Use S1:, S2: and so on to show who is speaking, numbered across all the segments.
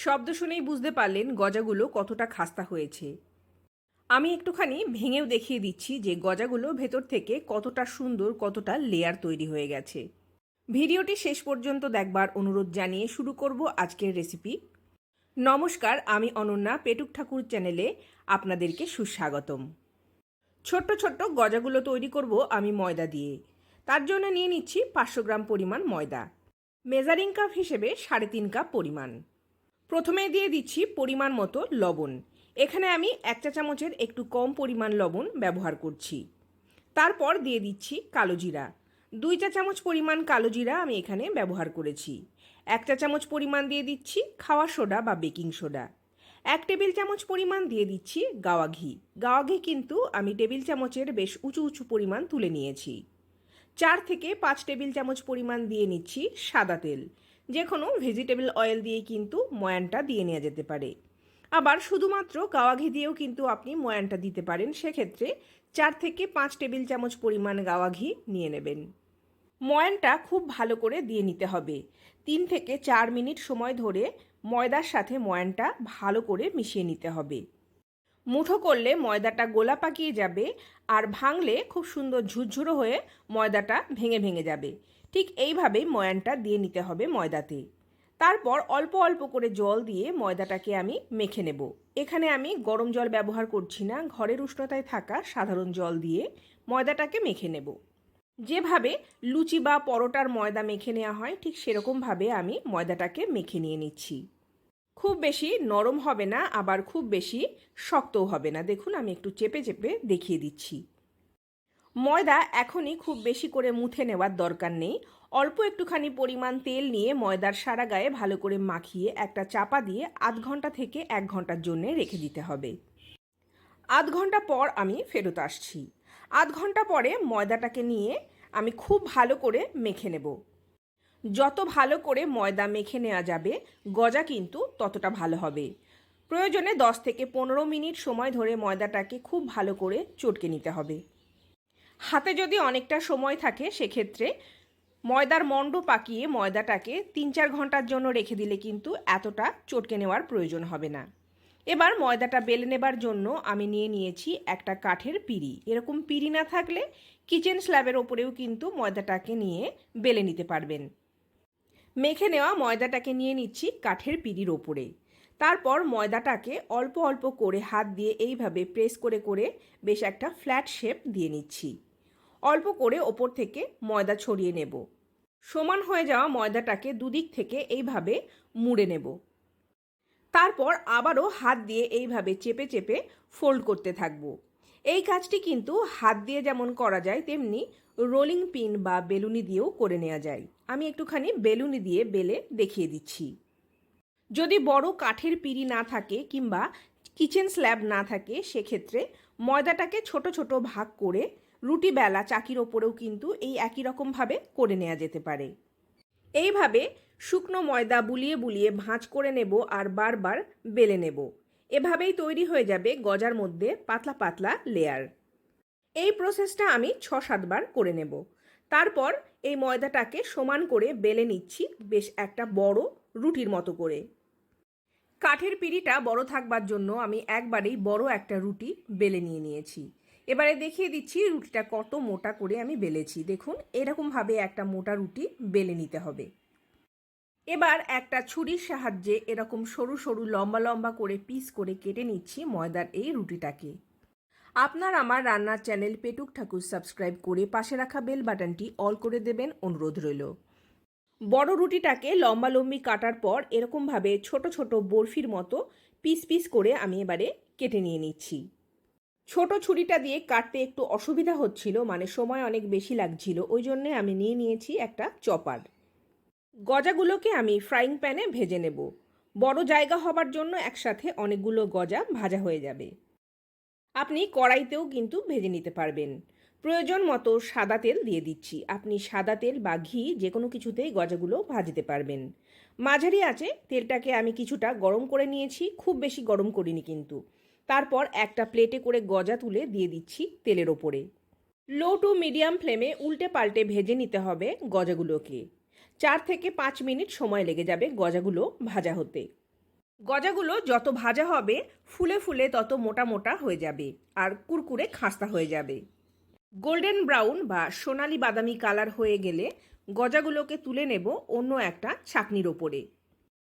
S1: শব্দ শুনেই বুঝতে পারলেন গজাগুলো কতটা খাস্তা হয়েছে। আমি একটুখানি ভেঙেও দেখিয়ে দিচ্ছি যে গজাগুলো ভেতর থেকে কতটা সুন্দর, কতটা লেয়ার তৈরি হয়ে গেছে। ভিডিওটি শেষ পর্যন্ত দেখবার অনুরোধ জানিয়ে শুরু করব আজকের রেসিপি। নমস্কার, আমি অনন্যা, পেটুক ঠাকুর চ্যানেলে আপনাদেরকে সুস্বাগতম। ছোট্ট ছোট্ট গজাগুলো তৈরি করব আমি ময়দা দিয়ে। তার জন্য নিয়ে নিচ্ছি 500 গ্রাম পরিমাণ ময়দা। মেজারিং কাপ হিসেবে 3.5 কাপ পরিমাণ। প্রথমে দিয়ে দিচ্ছি পরিমাণ মতো লবণ। এখানে আমি 1 চা চামচের একটু কম পরিমাণ লবণ ব্যবহার করছি। তারপর দিয়ে দিচ্ছি কালো জিরা। 2 চা চামচ পরিমাণ কালো জিরা আমি এখানে ব্যবহার করেছি। 1 চা চামচ পরিমাণ দিয়ে দিচ্ছি খাওয়ার সোডা বা বেকিং সোডা। 1 টেবিল চামচ পরিমাণ দিয়ে দিচ্ছি গাওয়া ঘি। গাওয়া ঘি কিন্তু আমি টেবিল চামচের বেশ উঁচু উঁচু পরিমাণ তুলে নিয়েছি। 4 থেকে 5 টেবিল চামচ পরিমাণ দিয়ে নিচ্ছি সাদা তেল। যে কোনো ভেজিটেবল অয়েল দিয়ে কিন্তু ময়ানটা দিয়ে নেওয়া যেতে পারে। আবার শুধুমাত্র গাওয়া ঘি দিয়েও কিন্তু আপনি ময়ানটা দিতে পারেন। সেক্ষেত্রে 4 থেকে 5 টেবিল চামচ পরিমাণ গাওয়া ঘি নিয়ে নেবেন। ময়ানটা খুব ভালো করে দিয়ে নিতে হবে। 3 থেকে 4 মিনিট সময় ধরে ময়দার সাথে ময়ানটা ভালো করে মিশিয়ে নিতে হবে। মুঠো করলে ময়দাটা গোলা পাকিয়ে যাবে, আর ভাঙলে খুব সুন্দর ঝুরঝুরো হয়ে ময়দাটা ভেঙে ভেঙে যাবে। ঠিক এইভাবেই ময়ানটা দিয়ে নিতে হবে ময়দাতে। তারপর অল্প অল্প করে জল দিয়ে ময়দাটাকে আমি মেখে নেব। এখানে আমি গরম জল ব্যবহার করছি না, ঘরের উষ্ণতায় থাকা সাধারণ জল দিয়ে ময়দাটাকে মেখে নেব। যেভাবে লুচি বা পরোটার ময়দা মেখে নেওয়া হয় ঠিক সেরকমভাবে আমি ময়দাটাকে মেখে নিয়ে নিচ্ছি। খুব বেশি নরম হবে না, আবার খুব বেশি শক্তও হবে না। দেখুন আমি একটু চেপে চেপে দেখিয়ে দিচ্ছি। ময়দা এখনই খুব বেশি করে মুথে নেওয়ার দরকার নেই। অল্প একটুখানি পরিমাণ তেল নিয়ে ময়দার সারা গায়ে ভালো করে মাখিয়ে একটা চাপা দিয়ে 0.5 ঘন্টা থেকে 1 ঘন্টার জন্য রেখে দিতে হবে। 0.5 ঘন্টা পর আমি ফেরত আসছি। 0.5 ঘন্টা পরে ময়দাটাকে নিয়ে আমি খুব ভালো করে মেখে নেব। যত ভালো করে ময়দা মেখে নেওয়া যাবে গজা কিন্তু ততটা ভালো হবে। প্রয়োজনে 10 থেকে 15 মিনিট সময় ধরে ময়দাটাকে খুব ভালো করে চটকে নিতে হবে। হাতে যদি অনেকটা সময় থাকে সেক্ষেত্রে ময়দার মণ্ড পাকিয়ে ময়দাটাকে 3-4 ঘন্টার জন্য রেখে দিলে কিন্তু এতটা চটকে নেওয়ার প্রয়োজন হবে না। এবার ময়দাটা বেলে নেবার জন্য আমি নিয়ে নিয়েছি একটা কাঠের পিঁড়ি। এরকম পিঁড়ি না থাকলে কিচেন স্ল্যাবের ওপরেও কিন্তু ময়দাটাকে নিয়ে বেলে নিতে পারবেন। মেখে নেওয়া ময়দাটাকে নিয়ে নিচ্ছি কাঠের পিঁড়ির ওপরে। তারপর ময়দাটাকে অল্প অল্প করে হাত দিয়ে এইভাবে প্রেস করে করে বেশ একটা ফ্ল্যাট শেপ দিয়ে নিচ্ছি। অল্প করে ওপর থেকে ময়দা ছড়িয়ে নেব। সমান হয়ে যাওয়া ময়দাটাকে দুদিক থেকে এইভাবে মুড়ে নেব। তারপর আবারও হাত দিয়ে এইভাবে চেপে চেপে ফোল্ড করতে থাকব। এই কাজটি কিন্তু হাত দিয়ে যেমন করা যায় তেমনি রোলিং পিন বা বেলুনি দিয়েও করে নেওয়া যায়। আমি একটুখানি বেলুনি দিয়ে বেলে দেখিয়ে দিচ্ছি। যদি বড় কাঠের পিঁড়ি না থাকে কিংবা কিচেন স্ল্যাব না থাকে সেক্ষেত্রে ময়দাটাকে ছোট ছোট ভাগ করে রুটি বেলা চাকির ওপরেও কিন্তু এই একই রকমভাবে করে নেওয়া যেতে পারে। এইভাবে শুকনো ময়দা বুলিয়ে বুলিয়ে ভাঁজ করে নেব আর বারবার বেলে নেব। এভাবেই তৈরি হয়ে যাবে গজার মধ্যে পাতলা পাতলা লেয়ার। এই প্রসেসটা আমি 6-7 বার করে নেব। তারপর এই ময়দাটাকে সমান করে বেলে নিচ্ছি বেশ একটা বড় রুটির মতো করে। কাঠের পিঁড়িটা বড় থাকবার জন্য আমি একবারেই বড় একটা রুটি বেলে নিয়ে নিয়েছি। এবারে দেখিয়ে দিচ্ছি রুটিটা কত মোটা করে আমি বেলেছি। দেখুন এরকমভাবে একটা মোটা রুটি বেলে নিতে হবে। এবার একটা ছুরির সাহায্যে এরকম সরু সরু লম্বা লম্বা করে পিস করে কেটে নিচ্ছি ময়দার এই রুটিটাকে। আপনার আমার রান্নার চ্যানেল পেটুক ঠাকুর সাবস্ক্রাইব করে পাশে রাখা বেল বাটনটি অল করে দেবেন, অনুরোধ রইল। বড় রুটিটাকে লম্বালম্বি কাটার পর এরকমভাবে ছোট ছোট বরফির মতো পিস পিস করে আমি এবারে কেটে নিয়ে নিচ্ছি। ছোট ছুরিটা দিয়ে কাটতে একটু অসুবিধা হচ্ছিল, মানে সময় অনেক বেশি লাগছিল, ওই জন্যে আমি নিয়ে নিয়েছি একটা চপার। গজাগুলোকে আমি ফ্রাইং প্যানে ভেজে নেব। বড় জায়গা হবার জন্য একসাথে অনেকগুলো গজা ভাজা হয়ে যাবে। আপনি কড়াইতেও কিন্তু ভেজে নিতে পারবেন। প্রয়োজন মতো সাদা তেল দিয়ে দিচ্ছি। আপনি সাদা তেল বা ঘি যে কোনো কিছুতেই গজাগুলো ভাজতে পারবেন। মাঝারি আঁচে তেলটাকে আমি কিছুটা গরম করে নিয়েছি, খুব বেশি গরম করিনি কিন্তু। তারপর একটা প্লেটে করে গজা তুলে দিয়ে দিচ্ছি তেলের ওপরে। লো টু মিডিয়াম ফ্লেমে উল্টে পাল্টে ভেজে নিতে হবে গজাগুলোকে। 4 থেকে 5 মিনিট সময় লেগে যাবে গজাগুলো ভাজা হতে। গজাগুলো যত ভাজা হবে ফুলে ফুলে তত মোটা মোটা হয়ে যাবে আর কুরকুরে খাস্তা হয়ে যাবে। গোল্ডেন ব্রাউন বা সোনালি বাদামি কালার হয়ে গেলে গজাগুলোকে তুলে নেব অন্য একটা ছাঁকনির ওপরে।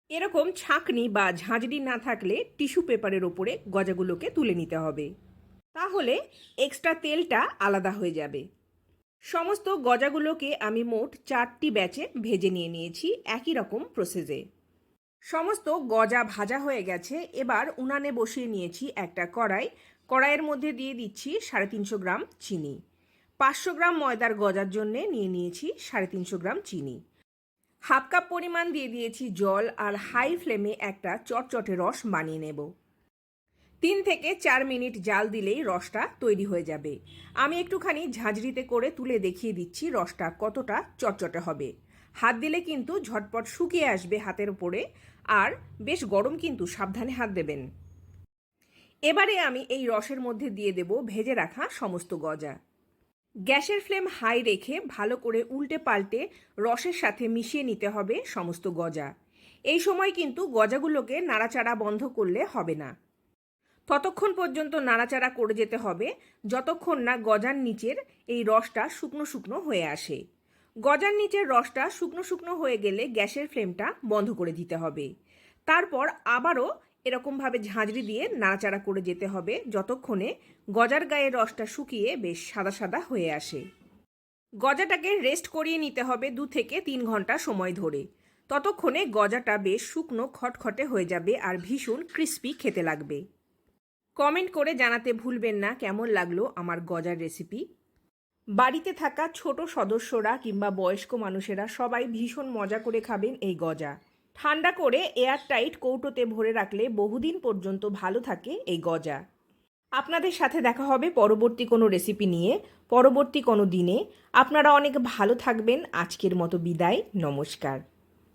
S1: এরকম ছাঁকনি বা ঝাঁঝরি না থাকলে টিস্যু পেপারের ওপরে গজাগুলোকে তুলে নিতে হবে, তাহলে এক্সট্রা তেলটা আলাদা হয়ে যাবে। সমস্ত গজাগুলোকে আমি মোট 4টি ব্যাচে ভেজে নিয়েছি একই রকম প্রসেসে। সমস্ত গজা ভাজা হয়ে গেছে। এবার উনানে বসিয়ে নিয়েছি একটা কড়াই। কড়াইয়ের মধ্যে দিয়ে দিচ্ছি 350 গ্রাম চিনি। 500 গ্রাম ময়দার গজার জন্যে নিয়ে নিয়েছি 350 গ্রাম চিনি। হাফ কাপ পরিমাণ দিয়ে দিয়েছি জল আর হাই ফ্লেমে একটা চটচটে রস বানিয়ে নেব। 3 থেকে 4 মিনিট জাল দিলেই রসটা তৈরি হয়ে যাবে। আমি একটুখানি ঝাঁঝরিতে করে তুলে দেখিয়ে দিচ্ছি রসটা কতটা চটচটে হবে। হাত দিলে কিন্তু ঝটপট শুকিয়ে আসবে হাতের উপরে, আর বেশ গরম, কিন্তু সাবধানে হাত দেবেন। এবারে আমি এই রসের মধ্যে দিয়ে দেব ভেজে রাখা সমস্ত গজা। গ্যাসের ফ্লেম হাই রেখে ভালো করে উল্টে পাল্টে রসের সাথে মিশিয়ে নিতে হবে সমস্ত গজা। এই সময় কিন্তু গজাগুলোকে নাড়াচাড়া বন্ধ করলে হবে না। ততক্ষণ পর্যন্ত নাড়াচাড়া করে যেতে হবে যতক্ষণ না গজার নিচের এই রসটা শুকনো শুকনো হয়ে আসে। গজার নিচের রসটা শুকনো শুকনো হয়ে গেলে গ্যাসের ফ্লেমটা বন্ধ করে দিতে হবে। তারপর আবারও এরকমভাবে ঝাঁঝরি দিয়ে নাড়াচাড়া করে যেতে হবে যতক্ষণে গজার গায়ের রসটা শুকিয়ে বেশ সাদা সাদা হয়ে আসে। গজাটাকে রেস্ট করিয়ে নিতে হবে 2 থেকে 3 ঘন্টা সময় ধরে। ততক্ষণে গজাটা বেশ শুকনো খটখটে হয়ে যাবে আর ভীষণ ক্রিস্পি খেতে লাগবে। কমেন্ট করে জানাতে ভুলবেন না কেমন লাগলো আমার গজার রেসিপি। বাড়িতে থাকা ছোট সদস্যরা কিংবা বয়স্ক মানুষেরা সবাই ভীষণ মজা করে খাবেন এই গজা। ঠান্ডা করে এয়ারটাইট কৌটোতে ভরে রাখলে বহুদিন পর্যন্ত ভালো থাকে এই গজা। আপনাদের সাথে দেখা হবে পরবর্তী কোনো রেসিপি নিয়ে পরবর্তী কোনো দিনে। আপনারা অনেক ভালো থাকবেন। আজকের মতো বিদায়, নমস্কার।